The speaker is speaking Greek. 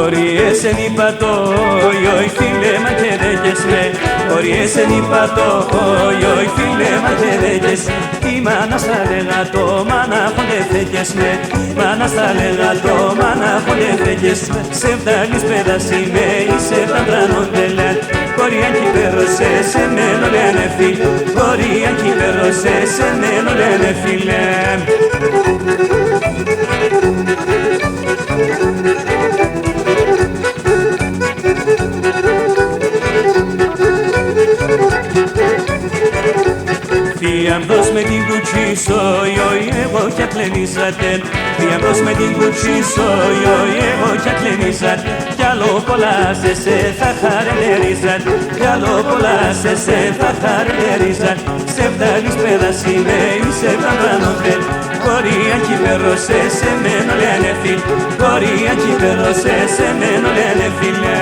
Οριέσεν είπα το οι φίλε μα και δέκες με. Οριέσεν είπα το οι φίλε μα και δέκες. Η μάνα στα λέγα το μάνα χοντεθέκες με. Μάνα στα λέγα το μάνα χοντεθέκες. Σε φτάνεις πέδαση με είσαι παντρανόν τελέν. Κοριάκι πέρωσε σε μένο λένε φίλε. Κοριάκι πέρωσε σε μένο λένε φίλε. Διαμβρός με την κουτσίσω, εγώ κι ακλενίσατεν. Διαμβρός με την κουτσίσω, εγώ κι ακλενίσατ. Κι άλλο πολλά σε θα χαρενερίζat. Κι άλλο πολλά σε θα χαρενερίζat. Σε φτάνεις πέδαση με είσαι παντρανόφελ. Κοριάκι πέρωσε σε μένο λένε φίλ. Κοριάκι πέρωσε σε μένο λένε φίλε.